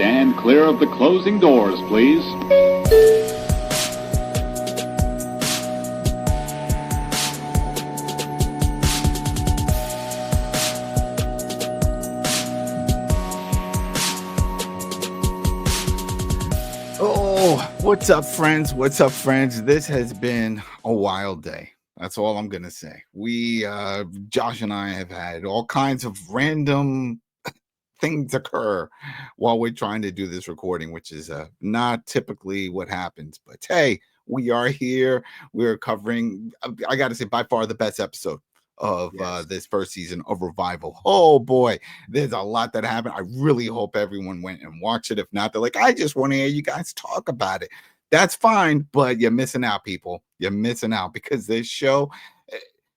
Stand clear of the closing doors, please. What's up, friends? What's up, friends? This has been a wild day. That's all I'm gonna say. Josh and I have had all kinds of random things occur while we're trying to do this recording, which is not typically what happens. But hey, we are here. We're covering, I gotta say, by far the best episode of this first season of Revival. Oh boy, there's a lot that happened. I really hope everyone went and watched it. If not, they're like, I just want to hear you guys talk about it. That's fine, but you're missing out, people. You're missing out because this show,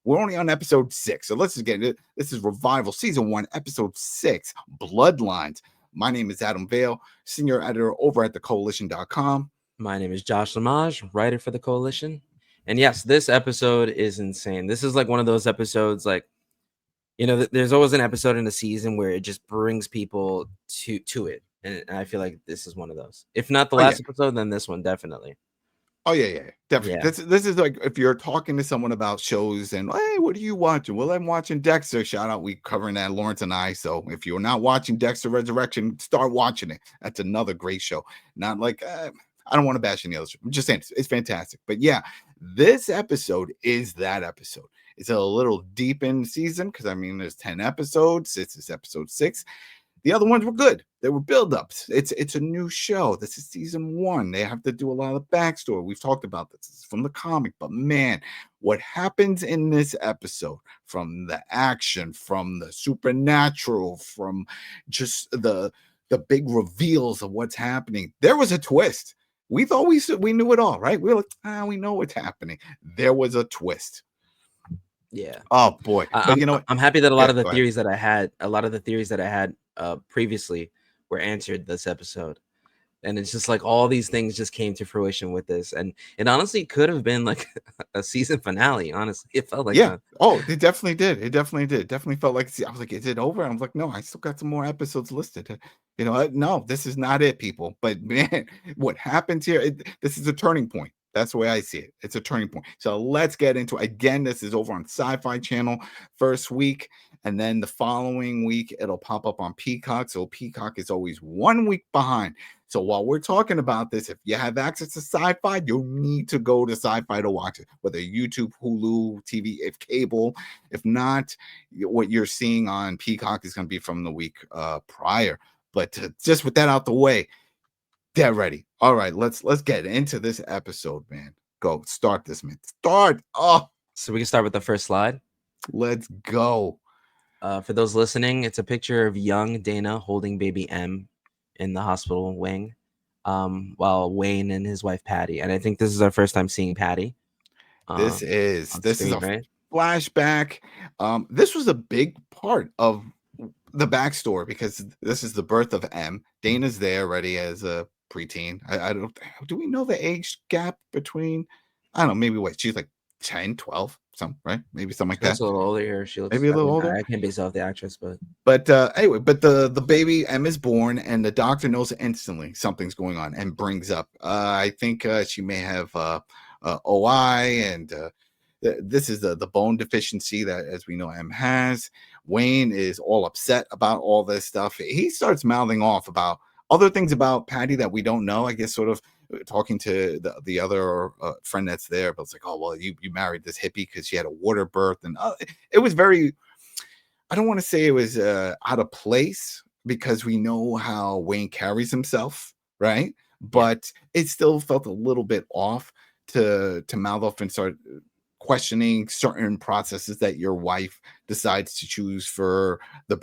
we're only on episode 6. So let's just get it. This is Revival season 1, episode 6, Bloodlines. My name is Adam Vale, senior editor over at thecoalition.com. My name is Josh Lamage, writer for the Koalition. And yes, this episode is insane. This is like one of those episodes, like, you know, there's always an episode in the season where it just brings people to it. And I feel like this is one of those. If not the last episode, then this one, definitely. Oh, yeah, definitely. Yeah. This is like if you're talking to someone about shows and, hey, what are you watching? Well, I'm watching Dexter. Shout out, we covering that, Lawrence and I. So if you're not watching Dexter Resurrection, start watching it. That's another great show. Not like, I don't want to bash any other show. I'm just saying it's fantastic. But yeah, this episode is that episode. It's a little deep in the season because, I mean, there's 10 episodes. This is episode 6. The other ones were good. They were build-ups. It's a new show. This is season 1. They have to do a lot of backstory. We've talked about this. It's from the comic. But, man, what happens in this episode, from the action, from the supernatural, from just the big reveals of what's happening, there was a twist. We thought we knew it all, right? We were like, we know what's happening. There was a twist. Yeah. Oh boy. But you know what? I'm happy that a lot of the theories that I had previously were answered this episode. And it's just like all these things just came to fruition with this. And it honestly could have been like a season finale. Honestly, it felt like that. Oh, it definitely did. It definitely felt like, I was like, is it over? I was like, no, I still got some more episodes listed. You know, no, this is not it, people. But man, what happens here? This is a turning point. That's the way I see it. It's a turning point. So let's get into it. Again, this is over on Sci-Fi Channel first week. And then the following week, it'll pop up on Peacock. So Peacock is always 1 week behind. So while we're talking about this, if you have access to Sci-Fi, you'll need to go to Sci-Fi to watch it, whether YouTube, Hulu, TV, if cable. If not, what you're seeing on Peacock is going to be from the week prior. But just with that out the way, get ready. All right, let's get into this episode, man. Go. Start this, man. Start. Oh. So we can start with the first slide. Let's go. For those listening, it's a picture of young Dana holding baby M in the hospital wing, while Wayne and his wife Patty. And I think this is our first time seeing Patty. This is a right? flashback. This was a big part of the backstory because this is the birth of M. Dana's there already as a preteen. I don't. Do we know the age gap between? I don't know. Maybe she's like 10, 12, something, right? Maybe something like that. She's a little older here. She looks maybe a little older. I can't base off the actress, but anyway, but the baby M is born, and the doctor knows instantly something's going on, and brings up. I think she may have OI, and this is the bone deficiency that, as we know, M has. Wayne is all upset about all this stuff. He starts mouthing off about other things about Patty that we don't know. I guess sort of talking to the other friend that's there, but it's like, oh, well, you married this hippie because she had a water birth. And it was very, I don't want to say it was out of place because we know how Wayne carries himself, right? But it still felt a little bit off to mouth off and start questioning certain processes that your wife decides to choose for the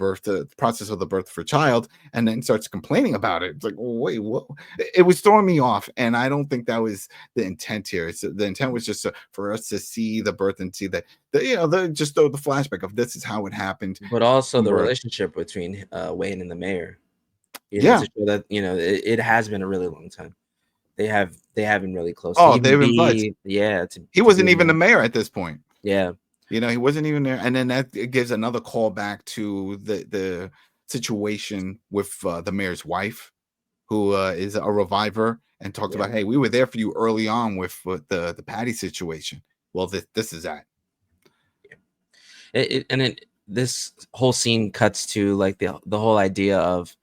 process of the birth for a child, and then starts complaining about it. It's like, wait, what? It was throwing me off, and I don't think that was the intent here. The intent was just for us to see the birth and see that the flashback of this is how it happened, but also the relationship between Wayne and the mayor. To show that it has been a really long time. They have been really close. Oh, they've been buds. Yeah, he wasn't even the mayor at this point. Yeah, he wasn't even there. And then that gives another call back to the situation with the mayor's wife, who is a reviver, and talked about, hey, we were there for you early on with the Patty situation. Well, this is that. This whole scene cuts to like the whole idea of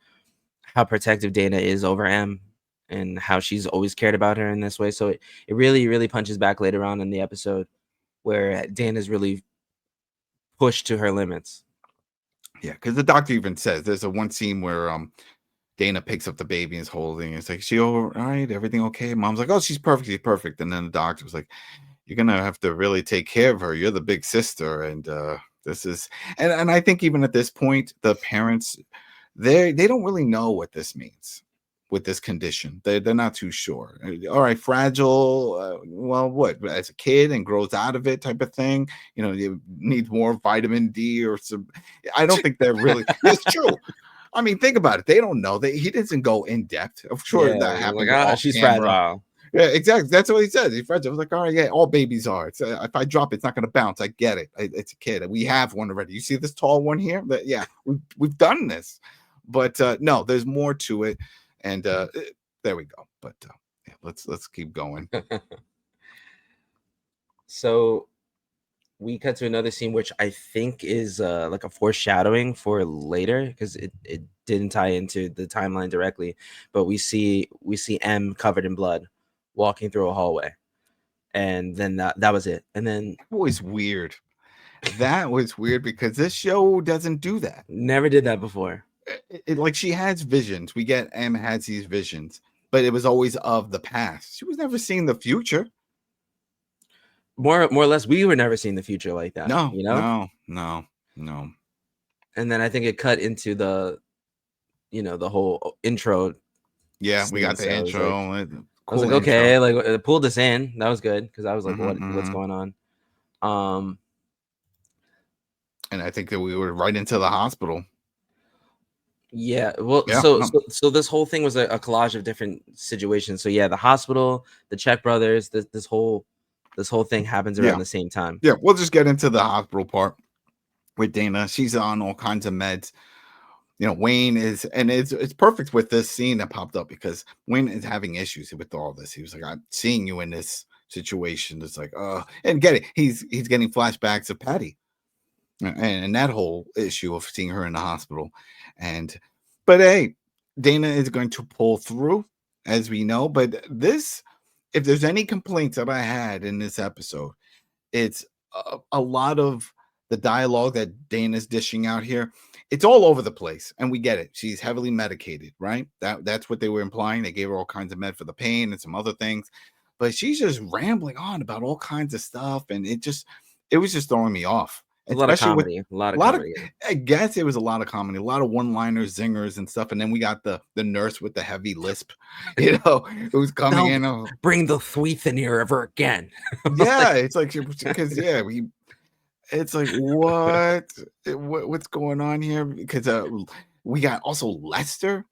how protective Dana is over M and how she's always cared about her in this way. So it really punches back later on in the episode where Dana's really pushed to her limits. Yeah, because the doctor even says there's a one scene where Dana picks up the baby and is holding. It's like, she all right? Everything okay? Mom's like, oh, she's perfect. She's perfect. And then the doctor was like, you're gonna have to really take care of her. You're the big sister, and this is. And I think even at this point, the parents they don't really know what this means with this condition. They're not too sure. All right, fragile. Well, what, as a kid and grows out of it, type of thing. You know, you need more vitamin D or some. I don't think they're really. It's true. I mean, think about it. They don't know. He doesn't go in depth. I'm sure that happened. Like, she's fragile. Yeah, exactly. That's what he says. He's fragile. I was like, all right, yeah, all babies are. It's, if I drop it, it's not going to bounce. I get it. It's a kid. We have one already. You see this tall one here? Yeah, we've done this. But no, there's more to it. And there we go. But yeah, let's keep going. So we cut to another scene, which I think is like a foreshadowing for later, because it didn't tie into the timeline directly, but we see M covered in blood walking through a hallway, and then that was it. And then that was weird. That was weird because this show doesn't do that. Never did that before. Like, she has visions. We get M has these visions, but it was always of the past. She was never seeing the future. More or less, we were never seeing the future like that. No, you know, no. And then I think it cut into the whole intro. Yeah, we got the intro. I was like, okay, like pulled us in. That was good because I was like, what's going on? And I think that we were right into the hospital. Yeah, well, so this whole thing was a collage of different situations. So yeah, the hospital, the Czech brothers, this whole thing happens around the same time. Yeah, we'll just get into the hospital part with Dana. She's on all kinds of meds. You know, Wayne is, and it's perfect with this scene that popped up because Wayne is having issues with all this. He was like, I'm seeing you in this situation. It's like, and get it. He's getting flashbacks of Patty and that whole issue of seeing her in the hospital. But hey, Dana is going to pull through, as we know. But this, if there's any complaints that I had in this episode, it's a lot of the dialogue that Dana's dishing out here. It's all over the place, and we get it. She's heavily medicated, right? That's what they were implying. They gave her all kinds of med for the pain and some other things, but she's just rambling on about all kinds of stuff, and it was just throwing me off. A lot of comedy. I guess it was a lot of comedy, a lot of one-liners, zingers, and stuff. And then we got the nurse with the heavy lisp, who's coming in. Bring the thweeth in here ever again. Yeah, it's like because it's like what's going on here? Because we got also Lester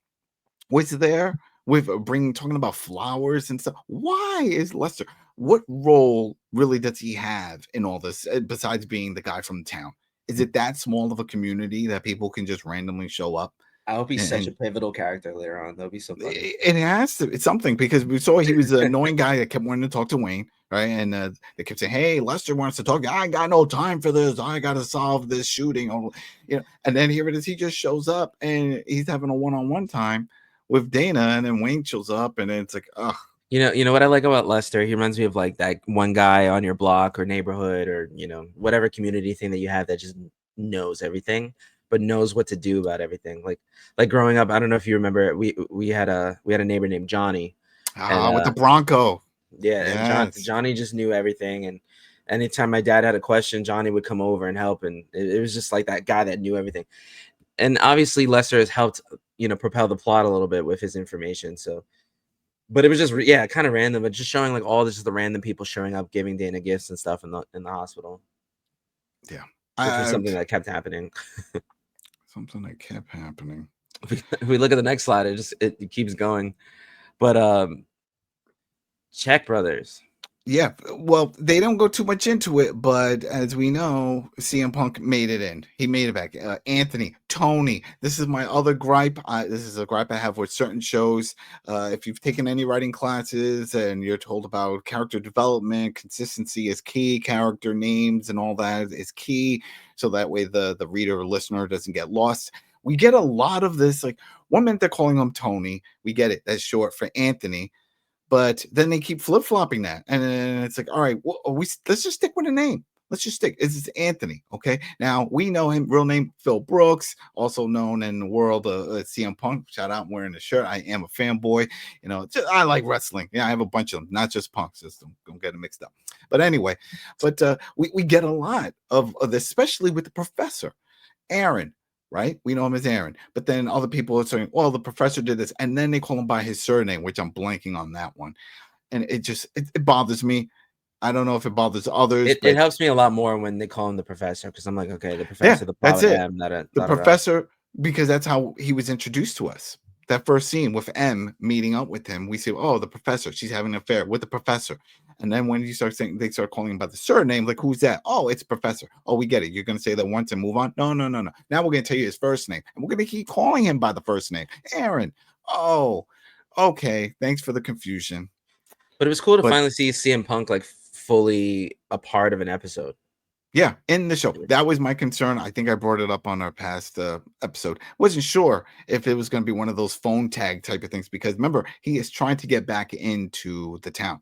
was there with talking about flowers and stuff. Why is Lester? What role really does he have in all this besides being the guy from town? Is it that small of a community that people can just randomly show up? I hope he's such a pivotal character later on. That'll be so funny. It has to. It's something because we saw he was an annoying guy that kept wanting to talk to Wayne, right? And they kept saying, "Hey, Lester wants to talk. I got no time for this. I got to solve this shooting." Or, and then here it is. He just shows up and he's having a one-on-one time with Dana, and then Wayne shows up, and then it's like, ugh. You know what I like about Lester? He reminds me of like that one guy on your block or neighborhood or whatever community thing that you have that just knows everything, but knows what to do about everything. Like growing up, I don't know if you remember, we had a neighbor named Johnny. With the Bronco. Yeah, yes. And Johnny just knew everything, and anytime my dad had a question, Johnny would come over and help, and it was just like that guy that knew everything. And obviously Lester has helped propel the plot a little bit with his information. So. But it was just kind of random, but just showing like all this, the random people showing up, giving Dana gifts and stuff in the hospital. Yeah, which was something that kept happening. Something that kept happening. If we look at the next slide, it keeps going. But Czech brothers. Yeah, well, they don't go too much into it, but as we know, CM Punk made it in. He made it back. Anthony, Tony. This is my other gripe. This is a gripe I have with certain shows. If you've taken any writing classes and you're told about character development, consistency is key. Character names and all that is key, so that way the reader or listener doesn't get lost. We get a lot of this. Like 1 minute they're calling him Tony. We get it. That's short for Anthony. But then they keep flip flopping that, and then it's like, all right, well, let's just stick with a name. Let's just stick. It's Anthony. Okay. Now we know him, real name Phil Brooks, also known in the world of CM Punk. Shout out, I'm wearing the shirt. I am a fanboy. You know, I like wrestling. Yeah, I have a bunch of them, not just Punks. Just don't get it mixed up. But anyway, we get a lot of this, especially with the professor, Aaron. Right? We know him as Aaron, but then other people are saying, well, the professor did this, and then they call him by his surname, which I'm blanking on that one. And it bothers me. I don't know if it bothers others. It helps me a lot more when they call him the professor, because I'm like, okay, the professor, Yeah, the that's it. M, The professor, because that's how he was introduced to us. That first scene with M meeting up with him, we say, oh, the professor, she's having an affair with the professor. And then when you start saying, they start calling him by the surname, like, who's that? Oh, it's professor. Oh, we get it. You're going to say that once and move on. No. Now we're going to tell you his first name, and we're going to keep calling him by the first name, Aaron. Oh, okay. Thanks for the confusion. But it was cool to finally see CM Punk like fully a part of an episode. Yeah, in the show. That was my concern. I think I brought it up on our past episode. Wasn't sure if it was going to be one of those phone tag type of things, because remember, he is trying to get back into the town.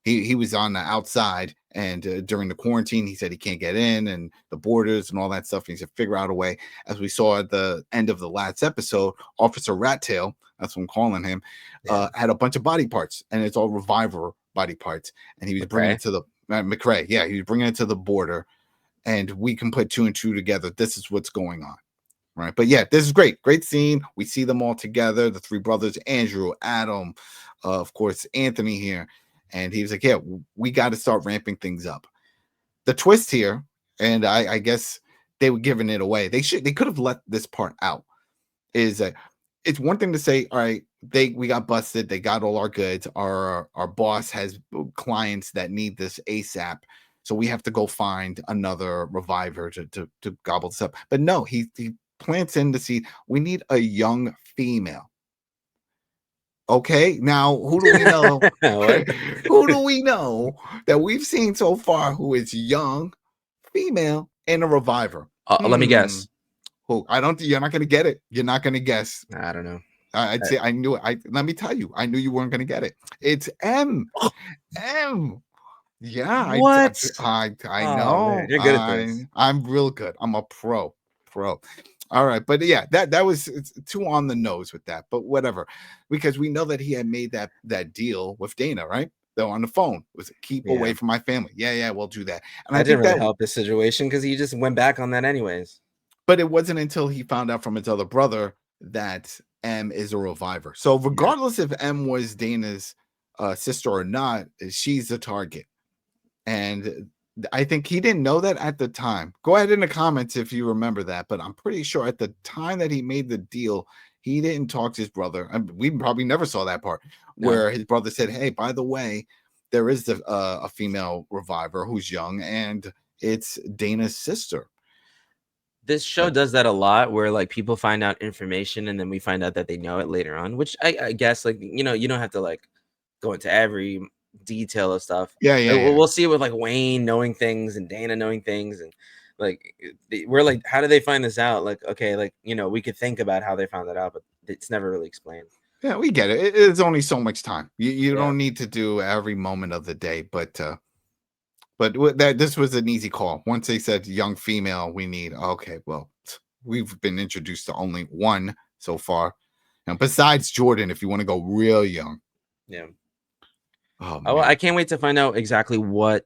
He was on the outside, and during the quarantine, he said he can't get in, and the borders and all that stuff. And he said figure out a way. As we saw at the end of the last episode, Officer Rattail, that's what I'm calling him, had a bunch of body parts, and it's all reviver body parts, and he was bringing it to the McCray. Yeah, he was bringing it to the border. And we can put 2 and 2 together. This is what's going on, right? But yeah, this is great scene. We see them all together, the 3 brothers, Andrew, Adam, of course, Anthony here. And he was like, yeah, we got to start ramping things up. The twist here, and I guess they were giving it away. They could have let this part out, is that it's one thing to say, all right, we got busted, they got all our goods, our boss has clients that need this ASAP. So we have to go find another reviver to gobble this up. But no, he plants in the seed. We need a young female. Okay, now who do we know? Who do we know that we've seen so far who is young, female, and a reviver? Let me guess. Who? You're not going to get it. You're not going to guess. I don't know. I'd say I knew it. Let me tell you, I knew you weren't going to get it. It's M. M. Yeah, what? I know. Man, you're good at this. I'm real good. I'm a pro. All right, but yeah, that was too on the nose with that, but whatever, because we know that he had made that deal with Dana, right? Though on the phone was keep away from my family. Yeah, we'll do that. And I didn't really help this situation because he just went back on that anyways. But it wasn't until he found out from his other brother that M is a reviver. So regardless if M was Dana's sister or not, she's the target. And I think he didn't know that at the time. Go ahead in the comments if you remember that. But I'm pretty sure at the time that he made the deal, he didn't talk to his brother. We probably never saw that part where his brother said, hey, by the way, there is a female reviver who's young, and it's Dana's sister. This show does that a lot, where like people find out information and then we find out that they know it later on, which I guess, like, you know, you don't have to like go into every detail of stuff. We'll see it with like Wayne knowing things and Dana knowing things, and like we're like, how do they find this out? Like, okay, like, you know, we could think about how they found that out, but it's never really explained. Yeah, we get it. It's only so much time. You don't need to do every moment of the day, but this was an easy call. Once they said young female, we need, okay, well, we've been introduced to only one so far, and besides Jordan, if you want to go real young. Yeah. Oh, I can't wait to find out exactly what,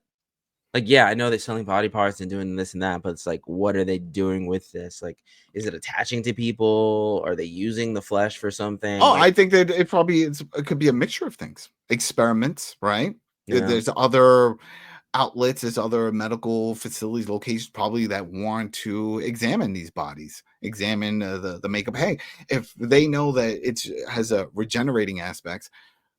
like, yeah, I know they're selling body parts and doing this and that, but it's like, what are they doing with this? Like, is it attaching to people? Are they using the flesh for something? Oh, I think that it could be a mixture of things. Experiments, right? Yeah. There's other outlets, there's other medical facilities, locations probably that want to examine these bodies, examine the makeup. Hey, if they know that it has a regenerating aspects,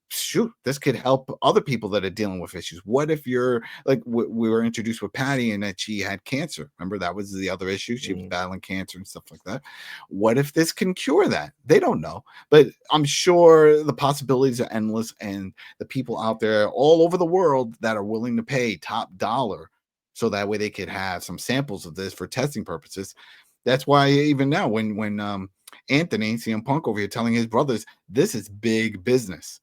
shoot, this could help other people that are dealing with issues. What if you're like we were introduced with Patty and that she had cancer? Remember, that was the other issue. She was battling cancer and stuff like that. What if this can cure that? They don't know, but I'm sure the possibilities are endless, and the people out there all over the world that are willing to pay top dollar so that way they could have some samples of this for testing purposes. That's why even now, when Anthony CM Punk over here telling his brothers, this is big business.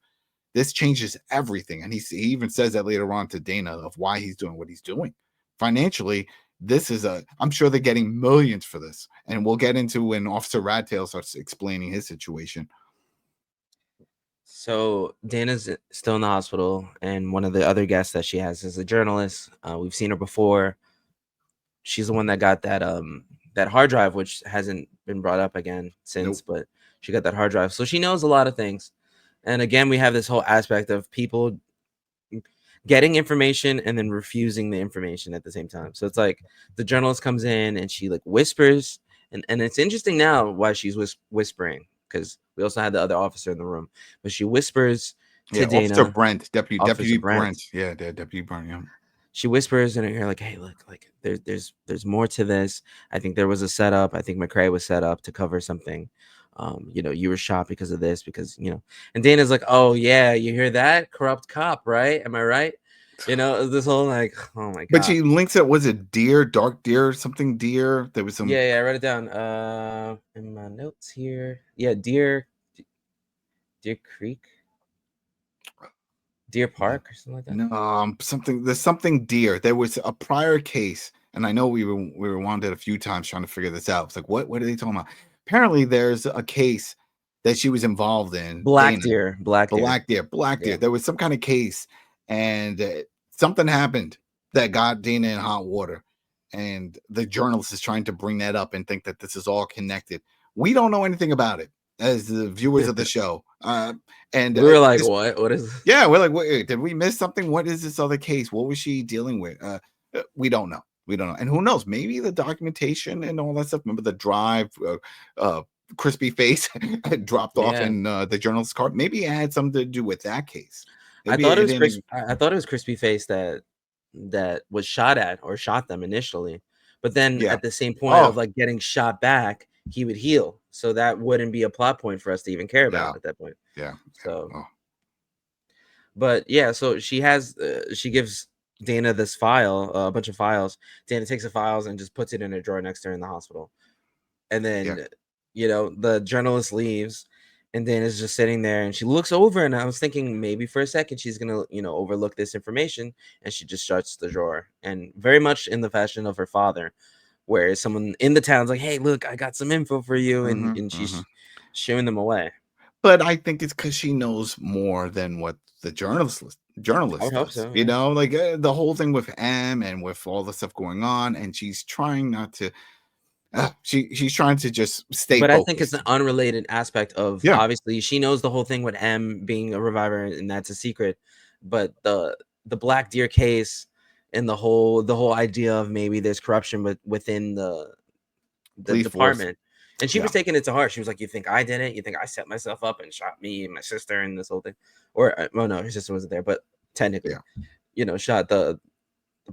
This changes everything. And he even says that later on to Dana of why he's doing what he's doing. Financially, this is I'm sure they're getting millions for this. And we'll get into when Officer Rattail starts explaining his situation. So Dana's still in the hospital, and one of the other guests that she has is a journalist. We've seen her before. She's the one that got that hard drive, which hasn't been brought up again since, but she got that hard drive. So she knows a lot of things. And again, we have this whole aspect of people getting information and then refusing the information at the same time. So it's like the journalist comes in and she like whispers, and it's interesting now why she's whispering, because we also had the other officer in the room, but she whispers to Dana. Officer Brent, Deputy Brent. Yeah, Deputy Brent. Yeah. She whispers in her ear, like, "Hey, look, like there's more to this. I think there was a setup. I think McCrae was set up to cover something. You were shot because of this, because And Dana's like, "Oh yeah, you hear that? Corrupt cop, right? Am I right?" This whole like, oh my god. But she links it. Was it deer, dark deer, something deer? There was some. Yeah, I wrote it down in my notes here. Yeah, Deer Creek. Deer Park or something like that. No, there's something deer. There was a prior case, and I know we were wanted a few times trying to figure this out. It's like, what are they talking about? Apparently, there's a case that she was involved in. Black deer. Yeah. There was some kind of case, and something happened that got Dana in hot water, and the journalist is trying to bring that up and think that this is all connected. We don't know anything about it as the viewers of the show. And we were like, what is this? Yeah, we're like, wait, did we miss something? What is this other case? What was she dealing with? We don't know. And who knows? Maybe the documentation and all that stuff. Remember the drive, crispy face dropped off in the journalist's car. Maybe it had something to do with that case. Maybe I thought it was crispy face that was shot at or shot them initially, but then at the same point of like getting shot back, he would heal. So that wouldn't be a plot point for us to even care about at that point. Yeah. So, but yeah, so she gives Dana this file, a bunch of files. Dana takes the files and just puts it in a drawer next to her in the hospital. And then, the journalist leaves, and Dana's just sitting there, and she looks over, and I was thinking maybe for a second she's gonna, overlook this information, and she just shuts the drawer, and very much in the fashion of her father, where someone in the town's like, "Hey, look, I got some info for you," and she's shooing them away. But I think it's because she knows more than what the journalist I would hope does. so, yeah. Like the whole thing with M and with all the stuff going on, and she's trying not to. She's trying to just stay. But focused. I think it's an unrelated aspect of obviously she knows the whole thing with M being a reviver, and that's a secret. But the Black Deer case and the whole idea of maybe there's corruption within the department. And she was taking it to heart. She was like, "You think I did it? You think I set myself up and shot me and my sister and this whole thing?" Or no, her sister wasn't there, but technically, shot the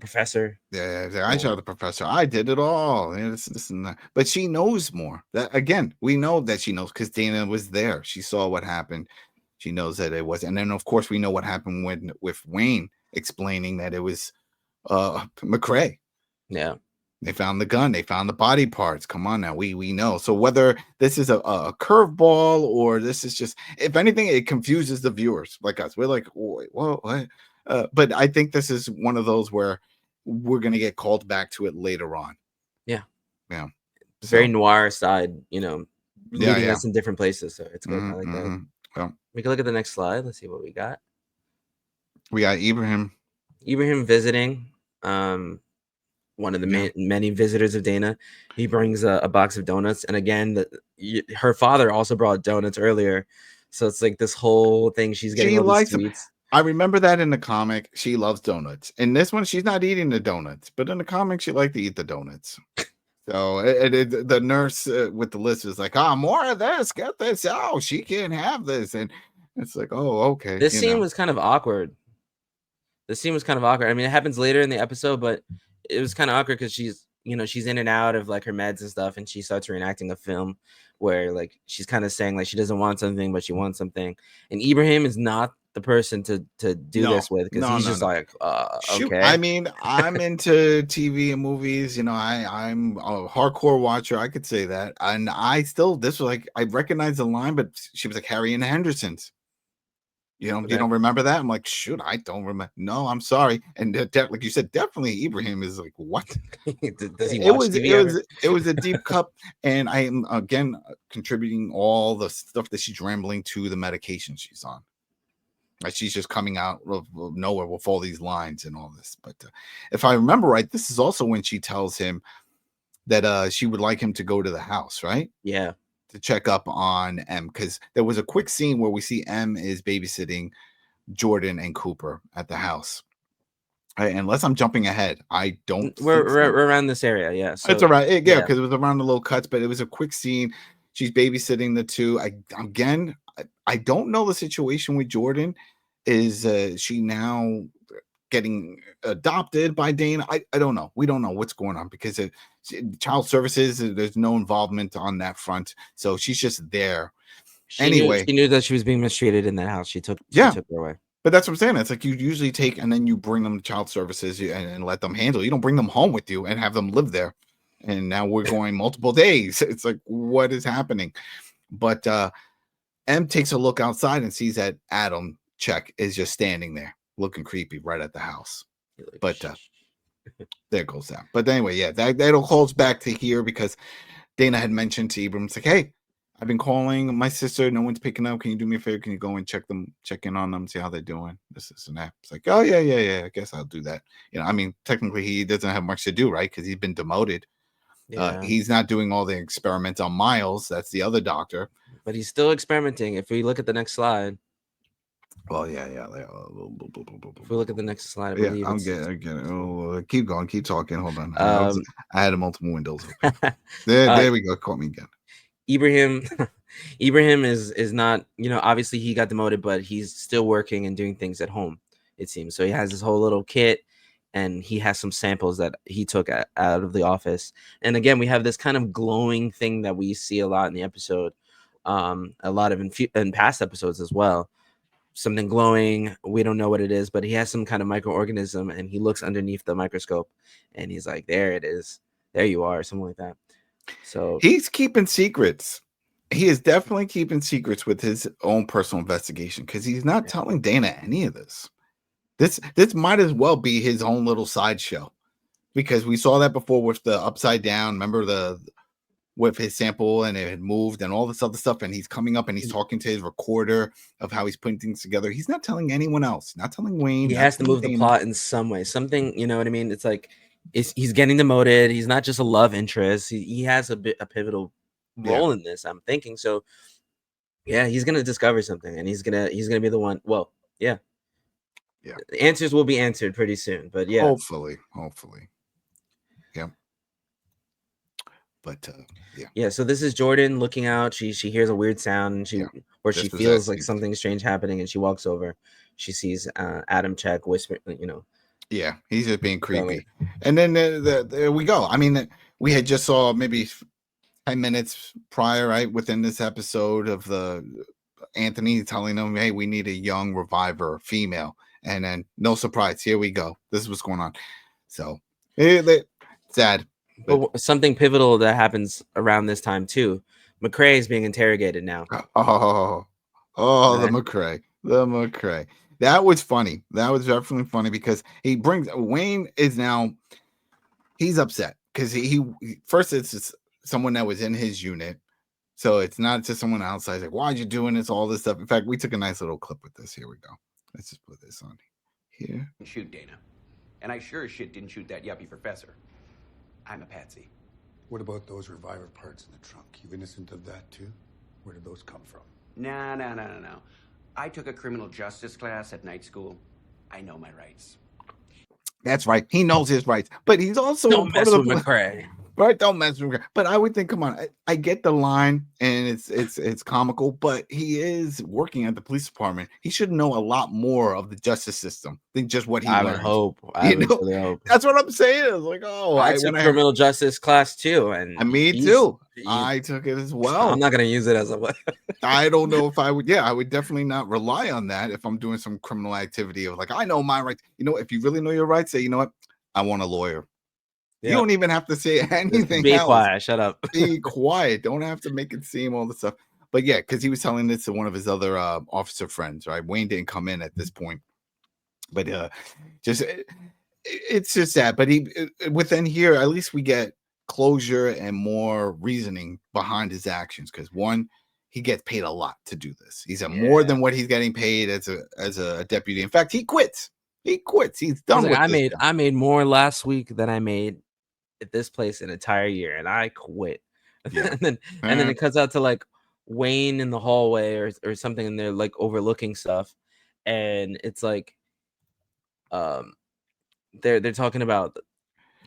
professor. Yeah, I shot the professor. I did it all. This and that. But she knows more. That again, we know that she knows because Dana was there. She saw what happened. She knows that it was, and then of course we know what happened with Wayne explaining that it was McCrae. Yeah. They found the gun. They found the body parts. Come on now. We know. So whether this is a curveball or this is just, if anything, it confuses the viewers like us. We're like, wait, what? But I think this is one of those where we're going to get called back to it later on. Yeah. Yeah. Very noir side, leading us in different places. So it's good. I like that. Well, we can look at the next slide. Let's see what we got. We got Ibrahim visiting. One of the many visitors of Dana. He brings a box of donuts, and again, her father also brought donuts earlier, so it's like this whole thing. She's getting all these sweets. I remember that in the comic, she loves donuts. In this one, she's not eating the donuts, but in the comic, she liked to eat the donuts. So the nurse with the list was like, "Oh, more of this. Get this. Oh, she can't have this." And It's like, oh, okay. This scene was kind of awkward. I mean, it happens later in the episode, but it was kind of awkward because she's in and out of like her meds and stuff, and she starts reenacting a film where like she's kind of saying like she doesn't want something, but she wants something. And Ibrahim is not the person to do this with, because he's just like, Shoot, okay. I mean, I'm into TV and movies. I'm a hardcore watcher. I could say that, and this was like I recognize the line, but she was like Harry and the Hendersons. You don't remember that? I'm like, shoot, I don't remember. No, I'm sorry. And like you said, definitely Ibrahim is like, what? Does he watch TV? It was a deep cup, and I am again contributing all the stuff that she's rambling to the medication she's on. Like she's just coming out of nowhere with all these lines and all this. But if I remember right, this is also when she tells him that she would like him to go to the house, right? Yeah. To check up on M, because there was a quick scene where we see M is babysitting Jordan and Cooper at the house. Unless I'm jumping ahead, I don't. We're around this area, yeah. So, it's around, yeah, because it was around the little cuts, but it was a quick scene. She's babysitting the two. I don't know the situation with Jordan. Is she now getting adopted by Dana? I don't know. We don't know what's going on because child services, there's no involvement on that front, so she's just there. She knew that she was being mistreated in that house. She took her away. But that's what I'm saying. It's like you usually take and then you bring them to child services and let them handle. You don't bring them home with you and have them live there. And now we're going multiple days. It's like, what is happening? But M takes a look outside and sees that Adam Czech is just standing there looking creepy right at the house. But there goes that. But anyway, yeah, that all calls back to here because Dana had mentioned to Ibrahim, it's like, hey, I've been calling my sister. No one's picking up. Can you do me a favor? Can you go and check in on them, see how they're doing? This and that. It's like, oh, yeah. I guess I'll do that. I mean, technically he doesn't have much to do, right? Because he's been demoted. Yeah. He's not doing all the experiments on Miles. That's the other doctor. But he's still experimenting. If we look at the next slide. Well, yeah. If we look at the next slide, I get it. Oh, keep going. Keep talking. Hold on. I had multiple windows. There we go. Caught me again. Ibrahim is not, obviously he got demoted, but he's still working and doing things at home, it seems. So he has this whole little kit, and he has some samples that he took out of the office. And again, we have this kind of glowing thing that we see a lot in the episode, a lot of in past episodes as well. Something glowing, we don't know what it is, but he has some kind of microorganism, and he looks underneath the microscope, and he's like, there it is, there you are, something like that. So he's keeping secrets. He is definitely keeping secrets with his own personal investigation because he's not telling Dana any of this. This might as well be his own little sideshow, because we saw that before with the upside down. Remember with his sample and it had moved and all this other stuff, and he's coming up and he's talking to his recorder of how he's putting things together. He's not telling anyone else, not telling Wayne. He has to move the plot in some way, something, you know what I mean? It's like he's getting demoted. He's not just a love interest. He has a pivotal role in this, I'm thinking. So yeah, he's gonna discover something, and he's gonna be the one. Well, yeah. The answers will be answered pretty soon, but yeah, hopefully. Yeah. But so this is Jordan looking out. She hears a weird sound, and she feels like something strange happening, and she walks over. She sees Adam Czech whisper, yeah, he's just being creepy. And then there we go. I mean, we had just saw maybe 10 minutes prior, right, within this episode of the Anthony telling them, hey, we need a young reviver, female. And then no surprise, here we go. This is what's going on. So sad. But something pivotal that happens around this time too. McCrae is being interrogated now. The McCrae. That was funny. That was definitely funny because Wayne is now, he's upset because he first it's just someone that was in his unit. So it's not just someone outside. It's like, why'd you doing this? All this stuff. In fact, we took a nice little clip with this. Here we go. Let's just put this on here. Shoot Dana. And I sure as shit didn't shoot that yuppie professor. I'm a patsy. What about those reviver parts in the trunk? You innocent of that too? Where did those come from? No. I took a criminal justice class at night school. I know my rights. That's right. He knows his rights, but he's also don't mess with McCrae. Right, don't mess with McCray. But I would think, come on, I get the line, and it's comical, but he is working at the police department. He should know a lot more of the justice system than just what he I would learned. hope. I would really hope. That's what I'm saying. It's like, oh, I took criminal justice class too, and me too. I took it as well. I'm not gonna use it as a weapon. I don't know if I would. Yeah, I would definitely not rely on that if I'm doing some criminal activity of like, I know my rights. If you really know your rights, say, you know what, I want a lawyer. You don't even have to say anything. Be quiet. Shut up. Be quiet. Don't have to make it seem all the stuff. But yeah, because he was telling this to one of his other officer friends, right? Wayne didn't come in at this point, but it's just that. But within here, at least we get closure and more reasoning behind his actions. Because one, he gets paid a lot to do this. He's more than what he's getting paid as a deputy. In fact, he quits. He's done with this. I made more last week than I made at this place an entire year, and I quit. Yeah. and then it cuts out to like Wayne in the hallway or something, and they're like overlooking stuff, and it's like they're talking about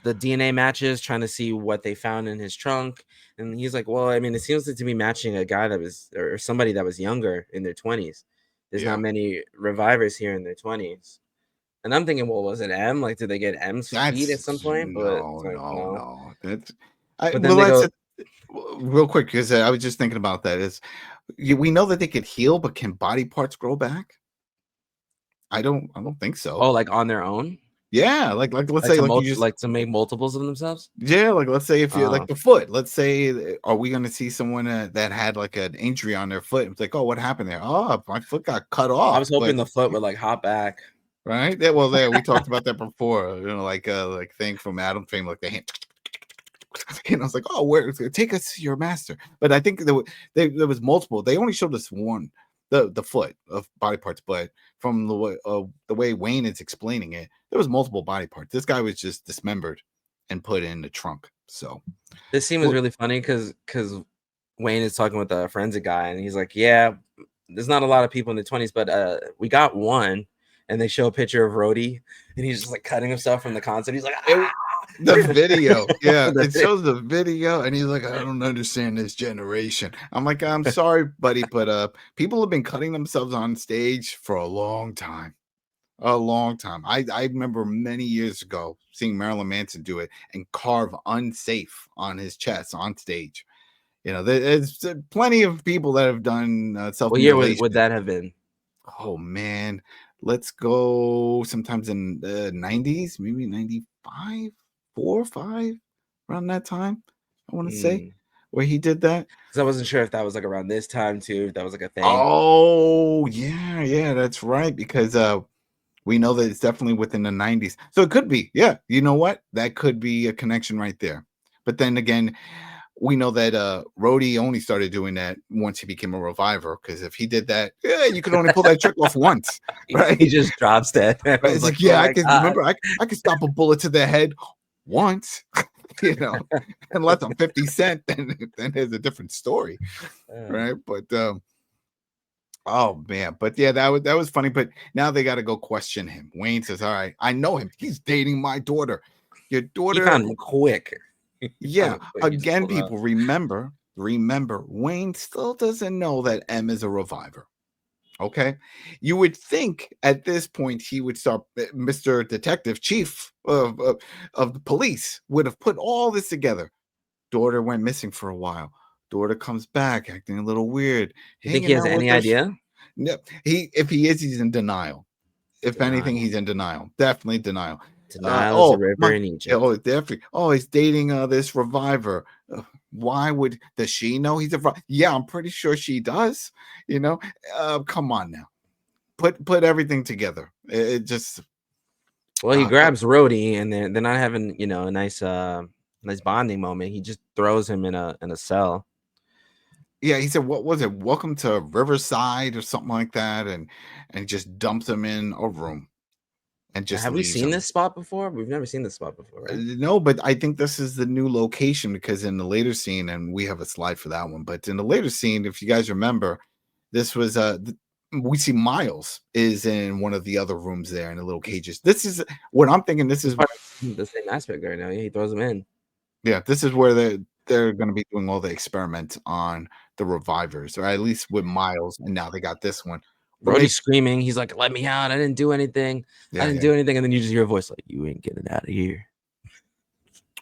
the DNA matches, trying to see what they found in his trunk, and he's like, well, I mean, it seems to be matching a guy that was or somebody that was younger in their 20s. There's not many revivors here in their 20s. And I'm thinking, well, was it M? Like, did they get M's feet at some point? No. That's real quick, because I was just thinking about that. We know that they could heal, but can body parts grow back? I don't think so. Oh, like on their own? Yeah, like let's say to make multiples of themselves. Yeah, like let's say if you like the foot. Let's say, are we going to see someone that had like an injury on their foot? It's like, oh, what happened there? Oh, my foot got cut off. I was hoping the foot would like hop back. Right. Yeah, well, we talked about that before. Like thing from Adam Fame, like the hand. I was like, oh, where? Take us to your master. But I think there was multiple. They only showed us one, the foot of body parts. But from the way Wayne is explaining it, there was multiple body parts. This guy was just dismembered and put in the trunk. So this scene was really funny because Wayne is talking with a forensic guy, and he's like, yeah, there's not a lot of people in the 20s, but we got one. And they show a picture of Roie, and he's just like cutting himself from the concert. He's like, the video. Yeah, it shows the video, and he's like, I don't understand this generation. I'm like, I'm sorry, buddy, but people have been cutting themselves on stage for a long time. I remember many years ago seeing Marilyn Manson do it and carve unsafe on his chest on stage. There's plenty of people that have done self-mutilation. What year would that have been? Oh man, let's go sometimes in the 90s, maybe 95, 4 or 5, around that time. I want to say where he did that. Because I wasn't sure if that was like around this time too, if that was like a thing. Oh yeah, that's right. Because we know that it's definitely within the 90s, so it could be. Yeah, you know what? That could be a connection right there. But then again, we know that Roie only started doing that once he became a reviver, because if he did that, you could only pull that trick off once, right? He just drops dead. Right? It's like, I can remember, I can stop a bullet to the head once, unless I'm 50 Cent, then there's a different story, right? But oh man, but yeah, that was funny. But now they got to go question him. Wayne says, all right, I know him. He's dating my daughter. Your daughter. He found him quick. Yeah, again, people remember, Wayne still doesn't know that M is a reviver. Okay, you would think at this point he would start. Mr. Detective Chief of the police would have put all this together. Daughter went missing for a while. Daughter comes back acting a little weird. You think he has any idea? No, if he is, he's in denial. If anything, he's in denial. Definitely denial. Denial is a river in Egypt. Oh, definitely. Oh, he's dating this reviver. Why does she know he's a reviver? Yeah, I'm pretty sure she does. Come on now. Put everything together. It just. Well, he grabs Roie, and they're not having a nice bonding moment. He just throws him in a cell. Yeah, he said, what was it? Welcome to Riverside or something like that, and just dumps him in a room. And just have we seen this spot before? We've never seen this spot before, right? No, but I think this is the new location, because in the later scene, and we have a slide for that one, but in the later scene, if you guys remember, this was we see Miles is in one of the other rooms there in the little cages. This is what I'm thinking. This is the same aspect right now. Yeah, he throws him in. Yeah, this is where they're going to be doing all the experiments on the revivers, or at least with Miles, and now they got this one. Or maybe, Brody's screaming. He's like, "Let me out! I didn't do anything. I yeah, didn't yeah. do anything." And then you just hear a voice like, "You ain't getting out of here."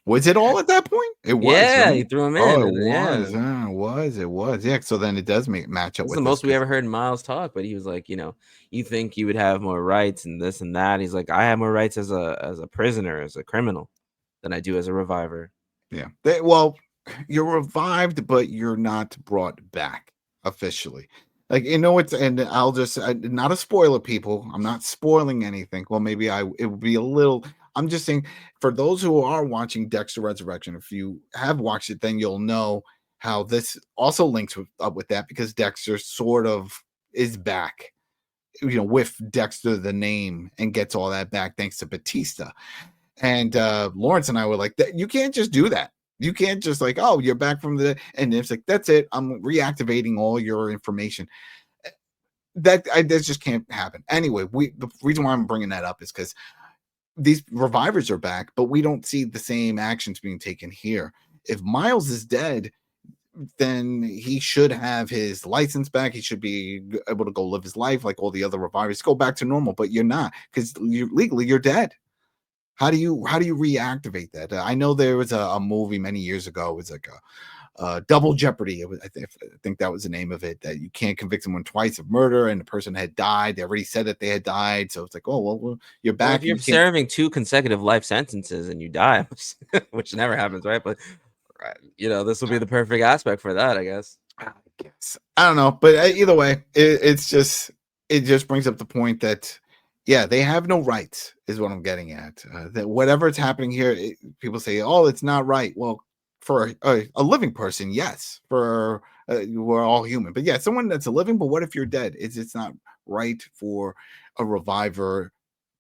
Was it all at that point? It was, Yeah, right? he threw him Oh, in, it and then, yeah, was. It was. Yeah. So then it does match up this is with the this most we 'cause ever heard Miles talk. But he was like, you think you would have more rights and this and that. He's like, I have more rights as a prisoner, as a criminal, than I do as a reviver. yeah. Well, you're revived, but you're not brought back officially. Like it's and I'll just not a spoiler, people. I'm not spoiling anything. Well, maybe it would be a little. I'm just saying for those who are watching Dexter Resurrection, if you have watched it, then you'll know how this also links up with that because Dexter sort of is back, with Dexter the name and gets all that back thanks to Batista. And Lawrence and I were like, you can't just do that. You can't just like, oh, you're back from and it's like, that's it. I'm reactivating all your information. That just can't happen. Anyway, the reason why I'm bringing that up is because these revivers are back, but we don't see the same actions being taken here. If Miles is dead, then he should have his license back. He should be able to go live his life like all the other revivers, go back to normal. But you're not because legally you're dead. How do you reactivate that? I know there was a movie many years ago. It was like a Double Jeopardy. I think that was the name of it. That you can't convict someone twice of murder, and the person had died. They already said that they had died, so it's like, oh well, you're back. Well, if you're serving 2 consecutive life sentences and you die, which never happens, right? But this will be the perfect aspect for that, I guess. I guess I don't know, but either way, it just brings up the point that. Yeah, they have no rights, is what I'm getting at. That whatever's happening here, people say, "Oh, it's not right." Well, for a living person, yes. For we're all human, but yeah, someone that's a living. But what if you're dead? It's not right for a reviver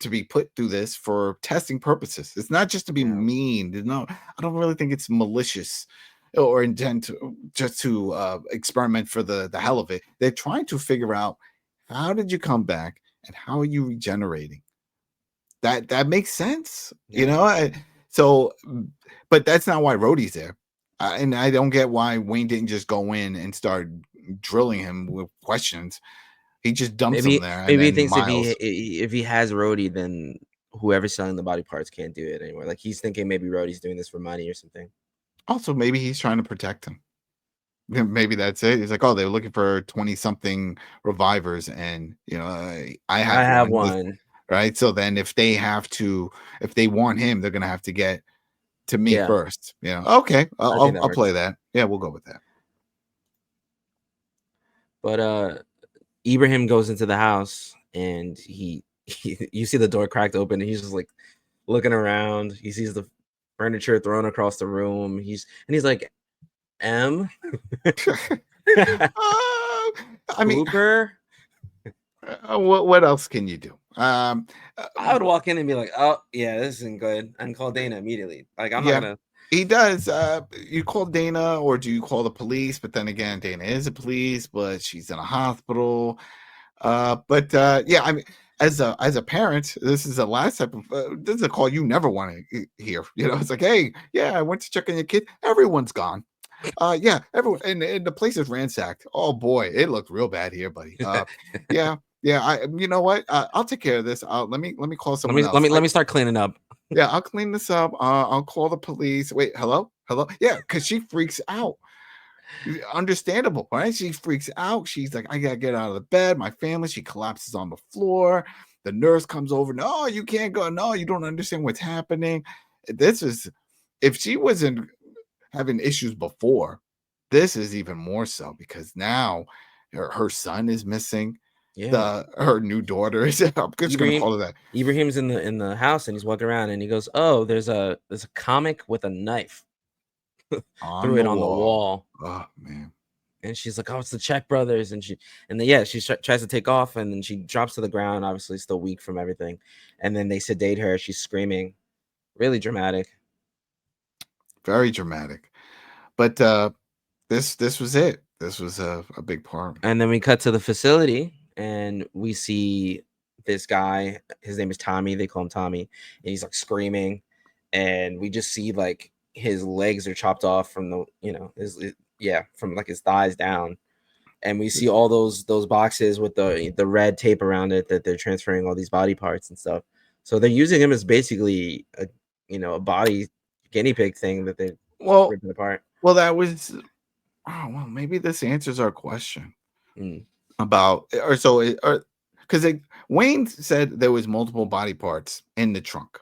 to be put through this for testing purposes. It's not just to be mean. No, I don't really think it's malicious or intent just to experiment for the hell of it. They're trying to figure out how did you come back and how are you regenerating. That makes sense, so, but that's not why Rhodey's there, and I don't get why Wayne didn't just go in and start drilling him with questions. He just dumps him there, and Maybe he then thinks Miles. if he has Rhodey, then whoever's selling the body parts can't do it anymore. Like he's thinking maybe Rhodey's doing this for money or something. Also, maybe he's trying to protect him. Maybe that's it. He's like, oh, they were looking for 20-something revivers, and I have one. Right. So then if they want him, they're gonna have to get to me first. Okay, I'll play that. Yeah, we'll go with that. But Ibrahim goes into the house and you see the door cracked open and he's just like looking around. He sees the furniture thrown across the room. He's like, M. I mean, Cooper. What else can you do? I would walk in and be like, "Oh yeah, this isn't good," and call Dana immediately. Like I'm not gonna. He does. You call Dana, or do you call the police? But then again, Dana is a police, but she's in a hospital. Yeah, I mean, as a parent, this is the last type of this is a call you never want to hear. It's like, hey, yeah, I went to check on your kid. Everyone's gone. Yeah, everyone, and the place is ransacked. Oh boy, it looked real bad here, buddy. Yeah. You know what? I'll take care of this. Let me call someone else. Let me start cleaning up. Yeah, I'll clean this up. I'll call the police. Wait, hello? Yeah, because she freaks out. Understandable, right? She freaks out. She's like, I gotta get out of the bed. My family. She collapses on the floor. The nurse comes over. No, you can't go. No, you don't understand what's happening. This is, if she wasn't having issues before, this is even more so because now her son is missing. Yeah, her new daughter is. I'm just gonna call her that. Ibrahim's in the house and he's walking around and he goes, "Oh, there's a comic with a knife." Threw it on the wall. Oh man! And she's like, "Oh, it's the Czech brothers." And she tries to take off and then she drops to the ground, obviously still weak from everything. And then they sedate her. She's screaming, really dramatic. Very dramatic. But this was it. This was a big part. And then we cut to the facility and we see this guy. His name is Tommy. They call him Tommy. And he's like screaming. And we just see like his legs are chopped off from the, from like his thighs down. And we see all those boxes with the red tape around it that they're transferring all these body parts and stuff. So they're using him as basically a body guinea pig thing that they're ripping apart. Well, that was maybe this answers our question about because Wayne said there was multiple body parts in the trunk.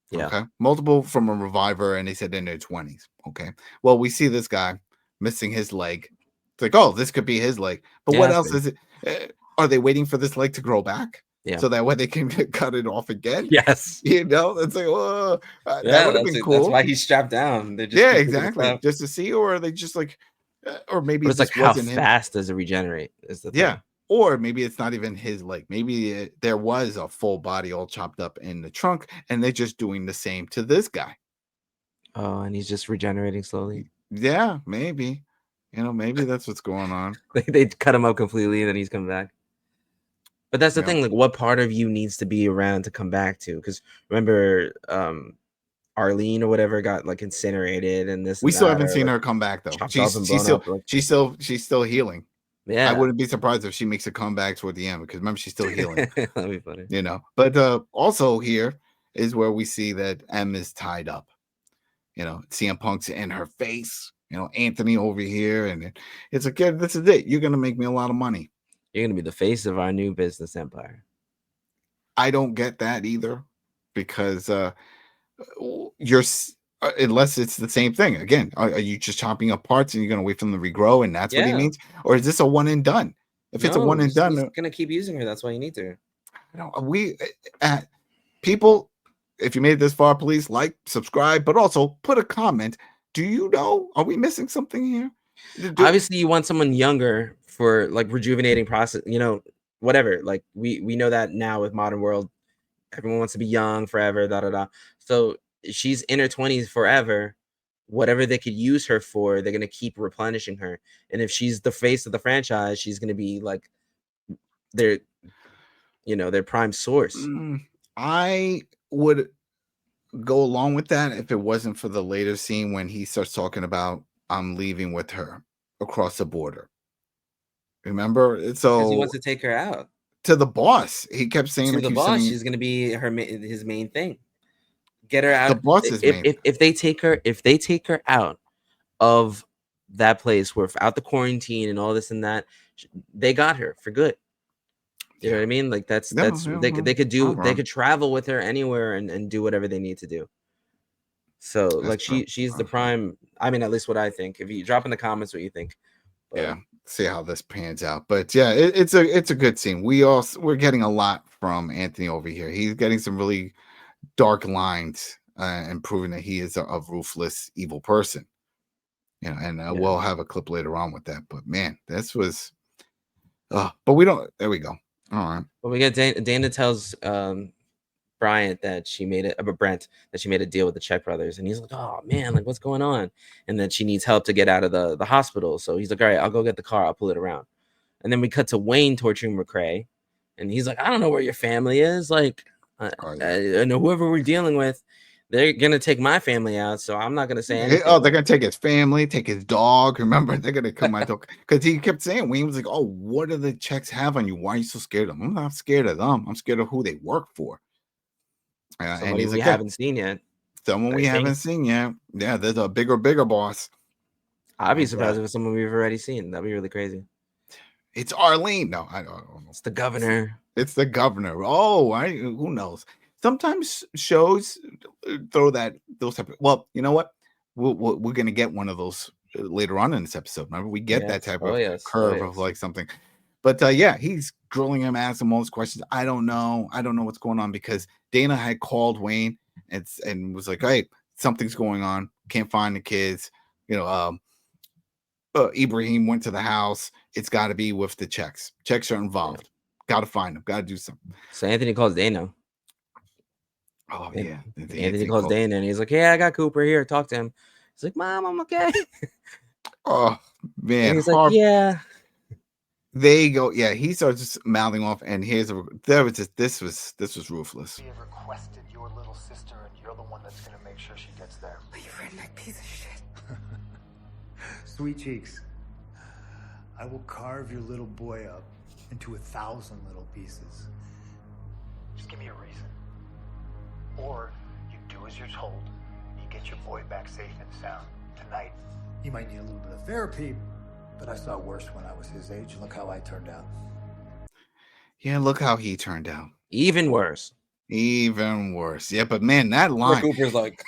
Yeah. Okay. Multiple from a reviver, and they said in their 20s. Okay. Well, we see this guy missing his leg. It's like, oh, this could be his leg. But what else is it? Are they waiting for this leg to grow back? Yeah. So that way they can cut it off again? Yes. It's like, that would have been cool. That's why he's strapped down. They're just exactly. Just to see, or are they just like, or maybe it's like how fast does it regenerate? Is the thing. Or maybe it's not even his leg. Maybe there was a full body all chopped up in the trunk, and they're just doing the same to this guy. Oh, and he's just regenerating slowly. Yeah, maybe. Maybe that's what's going on. They cut him up completely, and then he's coming back. But that's the thing. Like, what part of you needs to be around to come back to? Because remember, Arlene or whatever got like incinerated, and this. We still haven't seen her come back though. She's still healing. Yeah, I wouldn't be surprised if she makes a comeback toward the end because remember she's still healing. That'd be funny. But also here is where we see that M is tied up. CM Punk's in her face. Anthony over here, and it's like, yeah, this is it. You're gonna make me a lot of money. You're gonna be the face of our new business empire. I don't get that either because you're. Unless it's the same thing again, are you just chopping up parts and you're gonna wait for them to regrow and that's what he means, or is this a one and done? If it's a one and done, he's gonna keep using her. That's why you need to. People, if you made it this far, please like, subscribe, but also put a comment. Do you know? Are we missing something here? Obviously, you want someone younger for like rejuvenating process. Whatever. Like we know that now with modern world, everyone wants to be young forever. So she's in her 20s forever. Whatever they could use her for, they're gonna keep replenishing her. And if she's the face of the franchise, she's gonna be like their prime source. I would go along with that if it wasn't for the later scene when he starts talking about I'm leaving with her across the border. Remember? So he wants to take her out to the boss. He kept saying to the boss. She's gonna be his main thing. Get her out. The boss's if they take her out of that place without the quarantine and all this and that, they got her for good. You know what I mean? Like they could travel with her anywhere and do whatever they need to do. So she's the prime. I mean, at least what I think. If you drop in the comments what you think. See how this pans out. But yeah, it's a good scene. We're getting a lot from Anthony over here. He's getting some really dark lines and proving that he is a ruthless, evil person. We'll have a clip later on with that. But man, this was. But we don't. There we go. All right. Well, we got Dana tells Brent that she made a deal with the Czech brothers, and he's like, "Oh man, like what's going on?" And that she needs help to get out of the hospital. So he's like, "All right, I'll go get the car. I'll pull it around." And then we cut to Wayne torturing McCrae, and he's like, "I don't know where your family is. Like, I know whoever we're dealing with, they're gonna take my family out. So I'm not gonna say anything." Oh, they're gonna take his family, take his dog. Remember, they're gonna come out because he kept saying Wayne was like, "Oh, what do the Czechs have on you? Why are you so scared of them?" I'm not scared of them. I'm scared of who they work for. And he's like, haven't seen yet. Someone we haven't seen yet. Yeah, there's a bigger boss. I'd be surprised if it's someone we've already seen. That'd be really crazy. It's Arlene. No, I don't know. It's the governor. It's the governor. Oh, who knows? Sometimes shows throw those type of. Well, you know what? We're gonna get one of those later on in this episode. Remember, we get that type of curve of like something. But he's grilling him, asking him all those questions. I don't know what's going on because Dana had called Wayne and was like, "Hey, something's going on. Can't find the kids." Ibrahim went to the house. It's got to be with the Czechs. Czechs are involved. Got to find them. Got to do something. So Anthony calls Dana. Oh yeah, Anthony calls Dana and he's like, "Hey, I got Cooper here. Talk to him." He's like, "Mom, I'm okay." Oh man, and he's like, "Yeah." They go, yeah. He starts just mouthing off, and this was ruthless. We have requested your little sister, and you're the one that's gonna make sure she gets there. You redneck piece of shit. Sweet cheeks. I will carve your little boy up into 1,000 little pieces. Just give me a reason. Or you do as you're told. You get your boy back safe and sound tonight. He might need a little bit of therapy, but I saw worse when I was his age. Look how I turned out. Yeah, look how he turned out. Even worse. Even worse. Yeah, but man, that line. Cooper's like,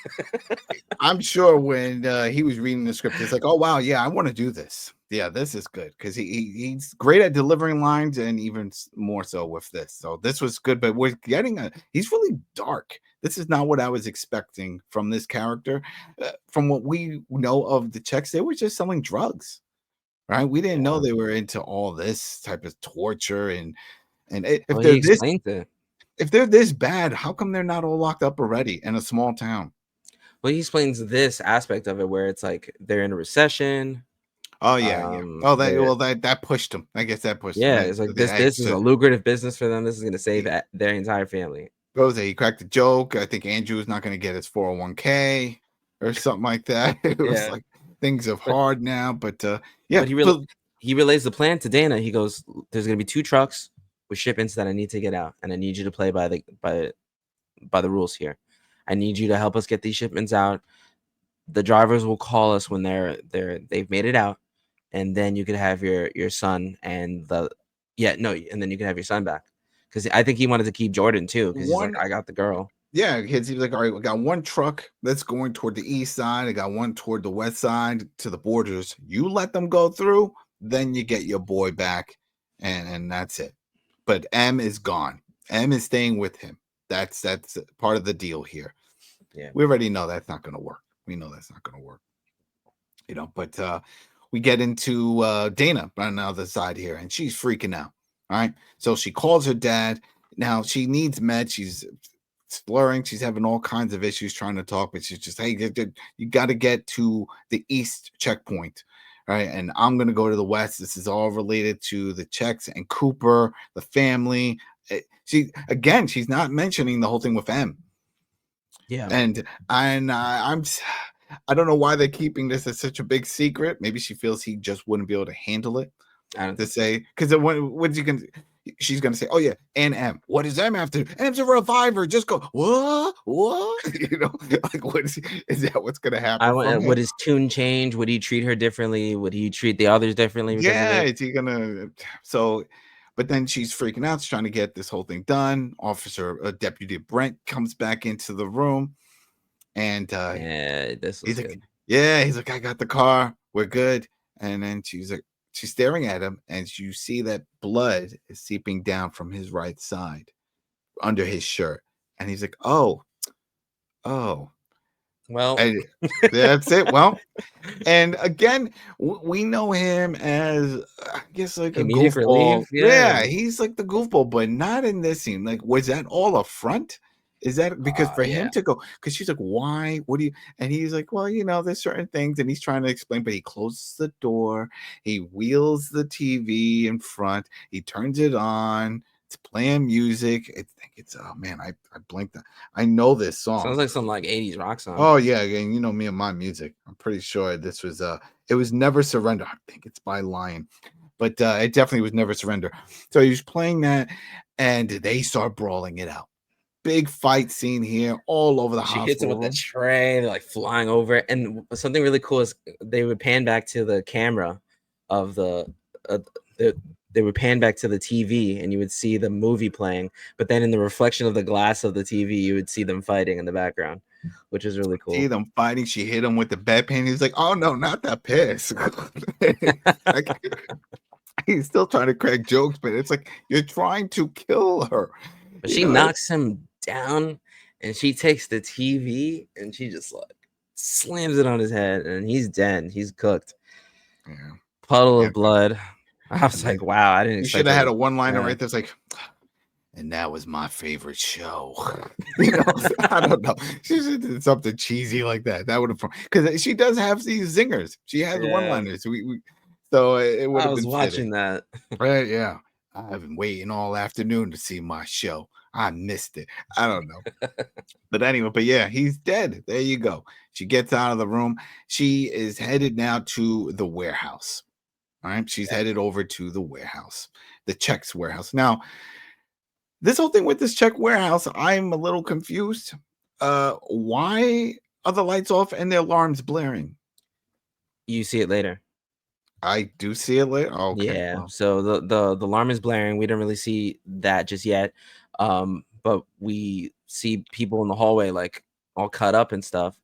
I'm sure when he was reading the script, it's like, oh wow, yeah, I want to do this. Yeah, this is good because he's great at delivering lines, and even more so with this. So this was good, but we're getting he's really dark. This is not what I was expecting from this character. From what we know of the Czechs, they were just selling drugs, right? We didn't know they were into all this type of torture and if they're this bad, how come they're not all locked up already in a small town? Well, he explains this aspect of it where it's like they're in a recession. Oh yeah. Oh, that pushed them. I guess that pushed them. Yeah, it's like this is a lucrative business for them. This is going to save their entire family. Rose, he cracked a joke. I think Andrew's not going to get his 401k or something like that. It was like things are hard now, but yeah. But he relays the plan to Dana. He goes, "There's going to be 2 trucks with shipments that I need to get out, and I need you to play by the rules here. I need you to help us get these shipments out. The drivers will call us when they've made it out, and then you could have your son and then you can have your son back." Because I think he wanted to keep Jordan too, because he's like, I got the girl. Yeah, kids. He was like, all right, we got 1 truck that's going toward the east side. I got 1 toward the west side to the borders. You let them go through, then you get your boy back, and that's it. But M is gone. M is staying with him. That's part of the deal here. Yeah, we already know that's not going to work. We know that's not going to work. But we get into Dana on the other side here, and she's freaking out. All right. So she calls her dad. Now she needs med. She's slurring. She's having all kinds of issues trying to talk, but she's just, hey, you got to get to the east checkpoint. Right. And I'm going to go to the west. This is all related to the Czechs and Cooper, the family. She's not mentioning the whole thing with M. Yeah. And I don't know why they're keeping this as such a big secret. Maybe she feels he just wouldn't be able to handle it. Because what's he gonna? She's gonna say, "Oh yeah, and M. What does M have to do? M's a reviver. Just go what? Like what is that? What's gonna happen? Would his tune change? Would he treat her differently? Would he treat the others differently? Yeah, is he gonna? So, but then she's freaking out. She's trying to get this whole thing done. Deputy Brent comes back into the room, and he's like, I got the car. We're good. And then she's staring at him, and you see that blood is seeping down from his right side under his shirt. And he's like, oh, well, and that's it. Well, and again, we know him as, I guess, like a goofball. Yeah, he's like the goofball, but not in this scene. Like, was that all a front? Is that because for him to go, because she's like, why? What do you? And he's like, well, there's certain things, and he's trying to explain, but he closes the door, he wheels the TV in front, he turns it on, it's playing music. I think it's, oh man, I blanked. I know this song. Sounds like some like 80s rock song. Oh yeah, and you know me and my music. I'm pretty sure this was it was Never Surrender. I think it's by Lion, but it definitely was Never Surrender. So he was playing that, and they start brawling it out. Big fight scene here, all over the hospital. She hits him with the tray. They're like flying over it. And something really cool is they would pan back to the camera of they would pan back to the TV, and you would see the movie playing. But then in the reflection of the glass of the TV, you would see them fighting in the background, which is really cool. See them fighting. She hit him with the bedpan. He's like, oh no, not that piss. He's still trying to crack jokes, but it's like, you're trying to kill her. But she knocks him down, and she takes the TV and she just like slams it on his head, and he's dead. He's cooked. Yeah. Puddle of blood. I was like, wow, I didn't. You should have had a one-liner right there. It's like, and that was my favorite show. I don't know. She should have did something cheesy like that. That would have, because she does have these zingers. She has one-liners. So it would I have was been watching fitting. that. Right? Yeah. I've been waiting all afternoon to see my show. I missed it. I don't know. But anyway, but yeah, he's dead. There you go. She gets out of the room. She is headed now to the warehouse. All right. She's headed over to the warehouse, the Czech's warehouse. Now, this whole thing with this Czech warehouse, I'm a little confused. Why are the lights off and the alarms blaring? You see it later. I do see it later. Okay. Yeah. Well, So the alarm is blaring. We don't really see that just yet. But we see people in the hallway like all cut up and stuff.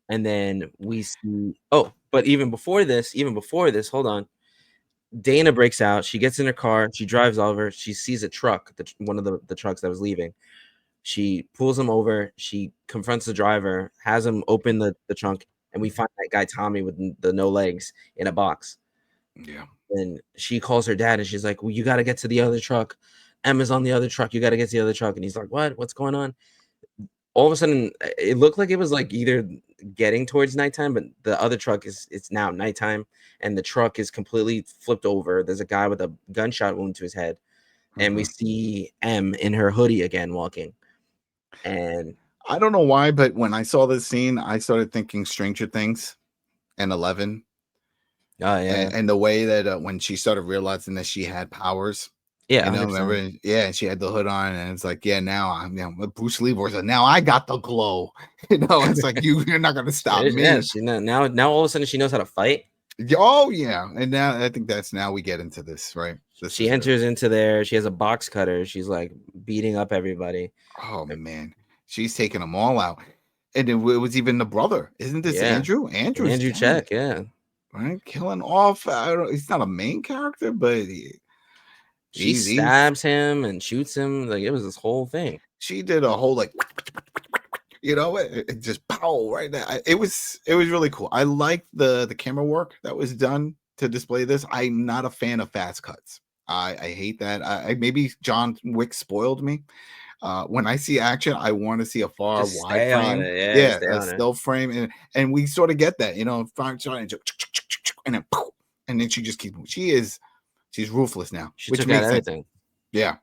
And then we see but even before this, hold on. Dana breaks out. She gets in her car. She drives over. She sees a truck, one of the trucks that was leaving. She pulls him over. She confronts the driver, has him open the trunk, and we find that guy Tommy with the no legs in a box. yeah. And she calls her dad, and she's like, "Well, you got to get to the other truck. Emma's on the other truck. You got to get to the other truck." And he's like, "What? What's going on?" All of a sudden, it looked like it was like either getting towards nighttime, but the other truck it's now nighttime, and the truck is completely flipped over. There's a guy with a gunshot wound to his head, and we see Em in her hoodie again walking. And I don't know why, but when I saw this scene, I started thinking Stranger Things and 11. oh yeah, And the way that when she started realizing that she had powers, yeah, you know, 100%. remember? Yeah, and she had the hood on, and it's like, yeah, now I'm, you know, Bruce Lee voice. Now I got the glow. You know, it's like you're not gonna stop me. Yeah, she now all of a sudden she knows how to fight. Oh yeah, and now I think that's now we get into this, right? She enters into there. She has a box cutter. She's like beating up everybody. Oh man, she's taking them all out, and it was even the brother. Isn't this Andrew? Andrew Czech, yeah. Right, killing off. He's not a main character, but she stabs him and shoots him. Like it was this whole thing. She did a whole like, you know, it just pow right now. It was really cool. I like the camera work that was done to display this. I'm not a fan of fast cuts. I hate that. I maybe John Wick spoiled me. When I see action, I want to see a far Just wide stay frame. on it. A still frame, and we sort of get that, you know, and then she just keeps moving. She's ruthless now. She which took makes out sense. everything. Yeah,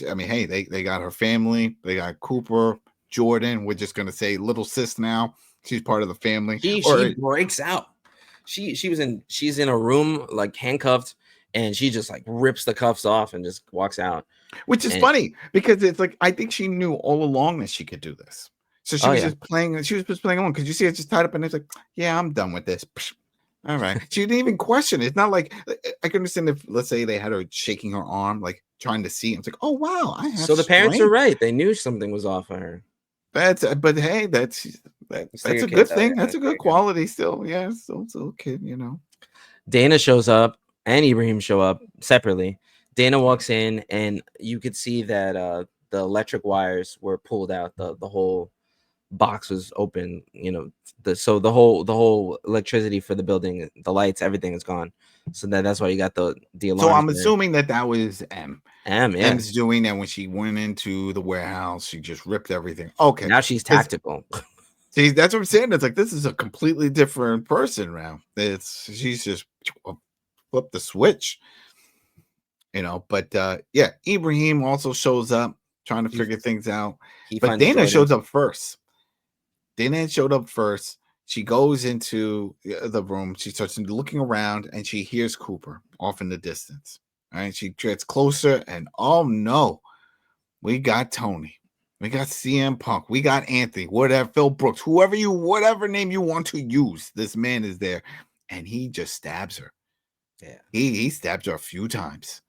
I mean, hey, they got her family. They got Cooper, Jordan. We're just gonna say little sis now. She's part of the family. She breaks out. She's in a room like handcuffed, and she just like rips the cuffs off and just walks out. Which is funny because it's like I think she knew all along that she could do this. So she was just playing. She was just playing along because you see it just tied up, and it's like, yeah, I'm done with this. All right. She didn't even question it. It's not like I can understand if, let's say, they had her shaking her arm, like trying to see. It's like, oh wow, I have. So the parents are right. They knew something was off of her. But hey, that's a good thing. That's a good quality still. Yeah, still a kid, you know. Dana shows up and Ibrahim show up separately. Dana walks in, and you could see that the electric wires were pulled out. The whole box was open, you know, the whole electricity for the building, the lights, everything is gone. So that's why you got the alarm. So I'm assuming that was M. Yeah. M's doing that when she went into the warehouse. She just ripped everything. Okay. Now she's tactical. See, that's what I'm saying. It's like this is a completely different person now. She's just flipped the switch. You know, but yeah, Ibrahim also shows up trying to figure things out. But Dana shows up first. Dana showed up first. She goes into the room. She starts looking around, and she hears Cooper off in the distance. All right, she gets closer, and oh no, we got Tony, we got CM Punk, we got Anthony, whatever, Phil Brooks, whatever name you want to use. This man is there, and he just stabs her. Yeah, he stabbed her a few times.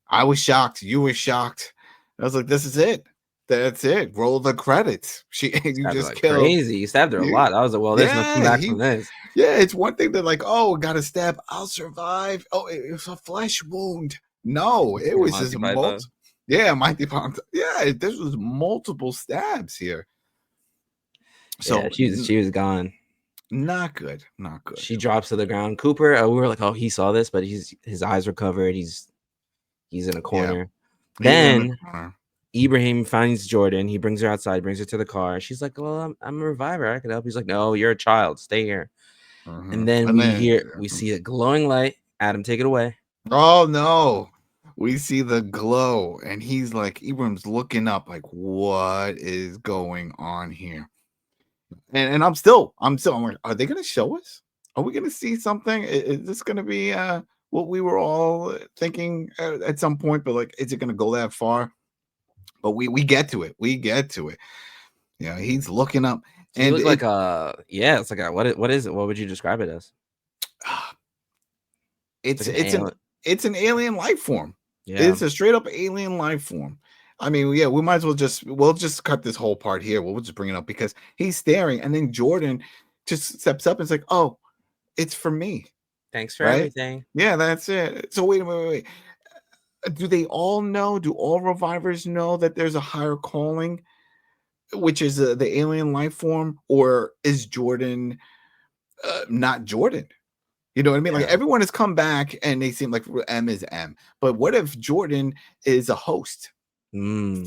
I was shocked. You were shocked. I was like, this is it. That's it. Roll the credits. You just like killed. Crazy. You stabbed her a lot. I was like, well, there's nothing back from this. Yeah, it's one thing that like, oh, got a stab. I'll survive. Oh, it was a flesh wound. No, it was just multiple. Yeah, Mighty Pond. Yeah, this was multiple stabs here. So yeah, she was gone. Not good. Not good. She drops to the ground. Cooper, we were like, oh, he saw this, but his eyes were covered. He's in a corner. Yeah. Then Ibrahim finds Jordan. He brings her outside, brings her to the car. She's like, well, I'm a reviver. I can help. He's like, no, you're a child. Stay here. And then we see a glowing light Adam, take it away. Oh no. We see the glow, and he's like, Ibrahim's looking up, like, what is going on here? And I'm like, are they gonna show us? Are we gonna see something? Is this gonna be what we were all thinking at some point? But like, is it gonna go that far? But we get to it. We get to it. Yeah, he's looking up, So you and look like it's like a what is it? What would you describe it as? it's like an it's an alien life form. Yeah. It's a straight up alien life form. I mean, yeah, we might as well we'll just cut this whole part here. We'll just bring it up because he's staring, and then Jordan just steps up and is like, "Oh, it's for me." Thanks for Right? everything. Yeah, that's it. So wait. Do they all know? Do all revivers know that there's a higher calling, which is the alien life form, or is Jordan not Jordan? You know what I mean? Like Yeah. everyone has come back and they seem like M is M. But what if Jordan is a host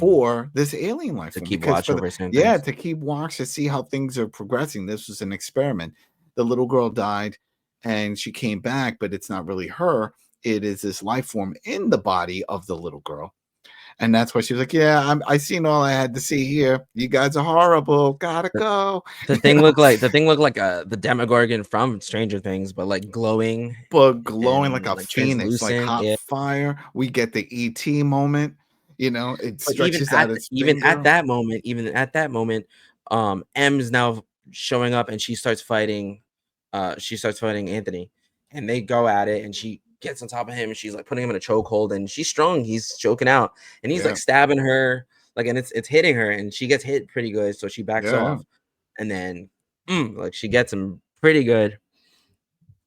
for this alien life to form? keep Because watch over certain yeah, things. to keep watch to see how things are progressing. This was an experiment. The little girl died and she came back, but it's not really her. It is this life form in the body of the little girl. And that's why she was like, "Yeah, I seen all I had to see here. You guys are horrible. Gotta go." The thing looked like the Demogorgon from Stranger Things, but like glowing, but glowing like and, a like, phoenix, like translucent, hot yeah. fire. We get the ET moment. You know, it But even stretches at out its even finger. at that moment, M is now showing up and she starts fighting Anthony, and they go at it, and she gets on top of him and she's like putting him in a chokehold, and she's strong. He's choking out, and he's Yeah. like stabbing her, like, and it's hitting her, and she gets hit pretty good, so she backs Yeah. off, and then like she gets him pretty good,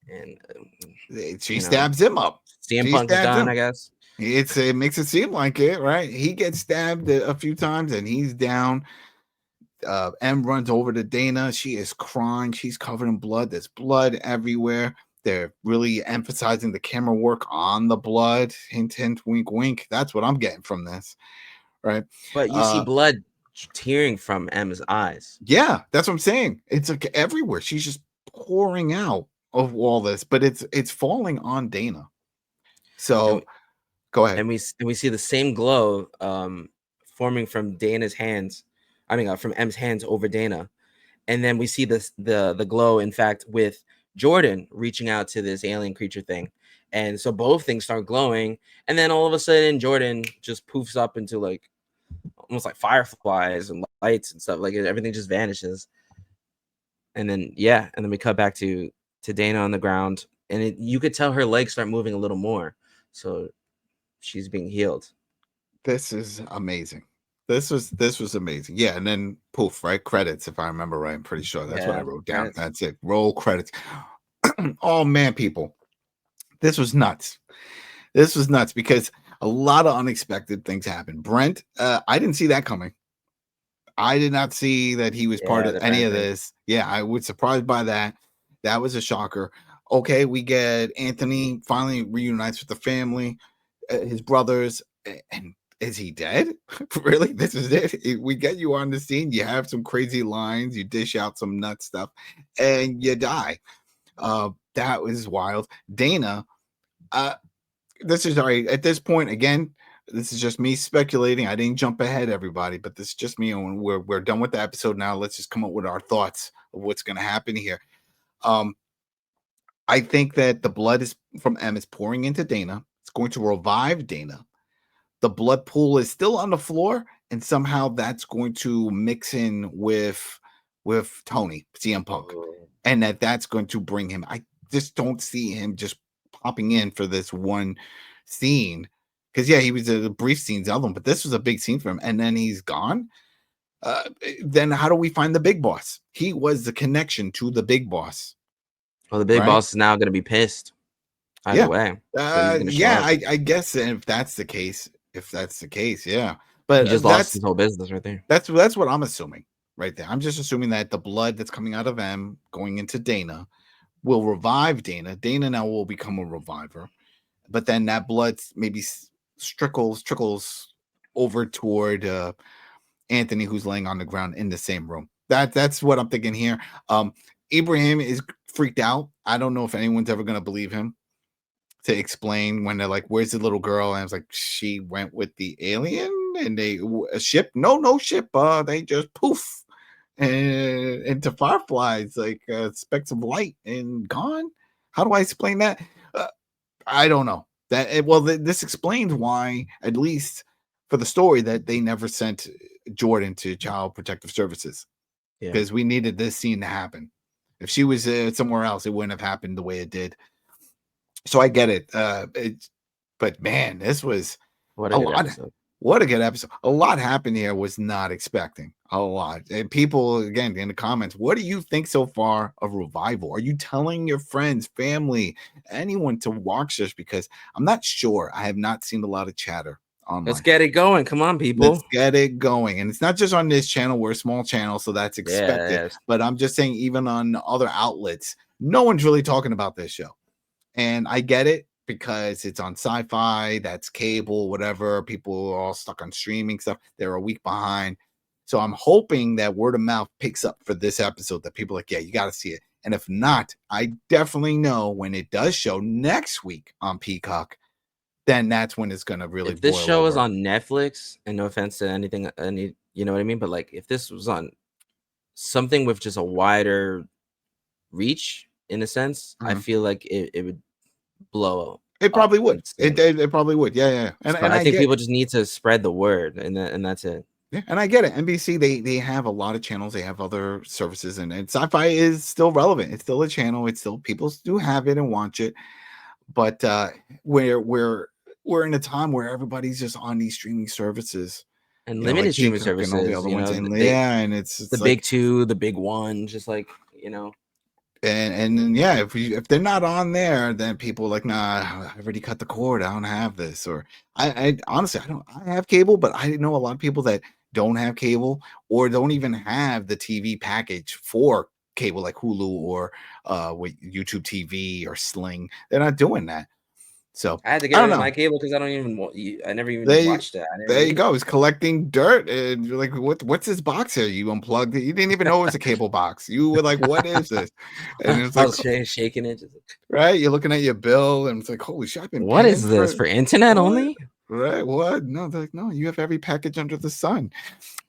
and She stabs him up. CM She Punk is stabs done, him. I guess. It makes it seem like it, right? He gets stabbed a few times and he's down. M runs over to Dana. She is crying. She's covered in blood. There's blood everywhere. They're really emphasizing the camera work on the blood. Hint, hint, wink, wink. That's what I'm getting from this, right? But you see blood tearing from M's eyes. Yeah, that's what I'm saying. It's like everywhere. She's just pouring out of all this, but it's falling on Dana. So go ahead. And we see the same glow forming from Dana's hands. I mean, from M's hands over Dana, and then we see the glow, in fact, with Jordan reaching out to this alien creature thing, and so both things start glowing, and then all of a sudden Jordan just poofs up into like almost like fireflies and lights and stuff, like everything just vanishes, and then we cut back to Dana on the ground, and you could tell her legs start moving a little more, so she's being healed. This is amazing. This was amazing. Yeah, and then poof, right? Credits, if I remember right. I'm pretty sure that's what I wrote down. Credits. That's it. Roll credits. Oh man, people. This was nuts. This was nuts because a lot of unexpected things happened. Brent, I didn't see that coming. I did not see that he was part of any of this. Yeah, I was surprised by that. That was a shocker. Okay, we get Anthony finally reunites with the family, his brothers, and is he dead? Really? This is it? We get you on the scene. You have some crazy lines. You dish out some nut stuff, and you die. That was wild. Dana, this is all right. At this point, again, this is just me speculating. I didn't jump ahead, everybody, but this is just me. And we're done with the episode now. Let's just come up with our thoughts of what's going to happen here. I think that the blood is from M is pouring into Dana. It's going to revive Dana. The blood pool is still on the floor, and somehow that's going to mix in with Tony, CM Punk, and that's going to bring him. I just don't see him just popping in for this one scene, because he was a brief scene, but this was a big scene for him, and then he's gone. Then how do we find the big boss? He was the connection to the big boss. Well, the big boss is now going to be pissed. Either way. I guess if that's the case. Yeah. But he just lost his whole business right there. That's what I'm assuming right there. I'm just assuming that the blood that's coming out of M going into Dana will revive Dana. Dana now will become a reviver. But then that blood maybe trickles over toward Anthony, who's laying on the ground in the same room. That's what I'm thinking here. Ibrahim is freaked out. I don't know if anyone's ever going to believe him. to explain when they're like, "Where's the little girl?" And I was like, "She went with the alien and a ship. No ship. They just poof and into fireflies like specks of light and gone." How do I explain that? I don't know. This explains why, at least for the story, that they never sent Jordan to Child Protective Services, because we needed this scene to happen. If she was somewhere else, it wouldn't have happened the way it did. So I get it. But man, this was What a a good lot. episode. What a good episode. A lot happened here. Was not expecting a lot. And people, again, in the comments, what do you think so far of Revival? Are you telling your friends, family, anyone to watch this? Because I'm not sure. I have not seen a lot of chatter online. Let's get it going. Come on, people. Let's get it going. And it's not just on this channel. We're a small channel, so that's expected. Yes. But I'm just saying, even on other outlets, no one's really talking about this show. And I get it, because it's on Sci-Fi, that's cable, whatever. People are all stuck on streaming stuff. They're a week behind. So I'm hoping that word of mouth picks up for this episode, that people are like, yeah, you got to see it. And if not, I definitely know when it does show next week on Peacock, then that's when it's going to really If this boil show is over. on Netflix, and no offense to anything, you know what I mean? But like, if this was on something with just a wider reach, in a sense, I feel like it would blow. It probably would. insane. It probably would. Yeah. And I think people just need to spread the word, and that's it. Yeah, and I get it. NBC, they have a lot of channels. They have other services, and Sci-Fi is still relevant. It's still a channel. It's still, people do have it and watch it. But we're in a time where everybody's just on these streaming services And you know, limited like streaming Peacock and all the services, other you ones. know, And they- and it's the like, big two, the big one, just like, you know. and then, yeah, if they're not on there, then people are like, nah, I already cut the cord. I don't have this. Or I honestly, I have cable, but I know a lot of people that don't have cable or don't even have the TV package for cable, like Hulu or with YouTube TV or Sling. They're not doing that. So I had to I get don't rid of know. my cable because I never even watched it. There you go. He's collecting dirt, and you're like, what's this box here? You unplugged it. You didn't even know it was a cable box. You were like, what is this? And it's I like, was shaking it. right? You're looking at your bill, and it's like, holy shit! I've been What is paying this for internet what? only? Right? What? No, they're like, no, you have every package under the sun.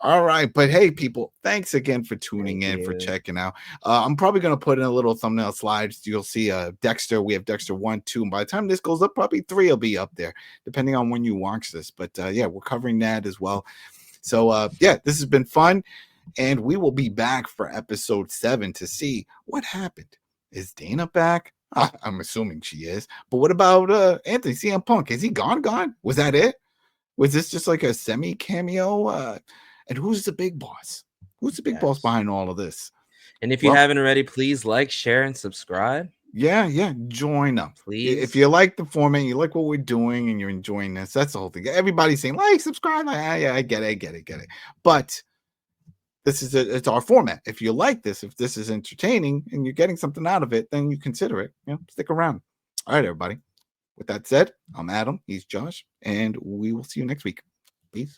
All right, but hey, people, thanks again for tuning Thank in, for you. checking out. I'm probably gonna put in a little thumbnail slides. You'll see Dexter. We have Dexter 1, 2, and by the time this goes up, probably 3 will be up there, depending on when you watch this. But yeah, we're covering that as well. So yeah, this has been fun, and we will be back for episode 7 to see what happened. Is Dana back? I'm assuming she is. But what about Anthony CM Punk? Is he gone? Was that it? Was this just like a semi cameo? And who's the big boss? Who's the big boss behind all of this? And if you haven't already, please like, share, and subscribe. Yeah, join up. Please. If you like the format, you like what we're doing, and you're enjoying this, that's the whole thing. Everybody's saying like, subscribe. Yeah, I get it. But this is it's our format. If you like this, if this is entertaining and you're getting something out of it, then you consider it. Stick around. All right, everybody. With that said, I'm Adam. He's Josh, and we will see you next week.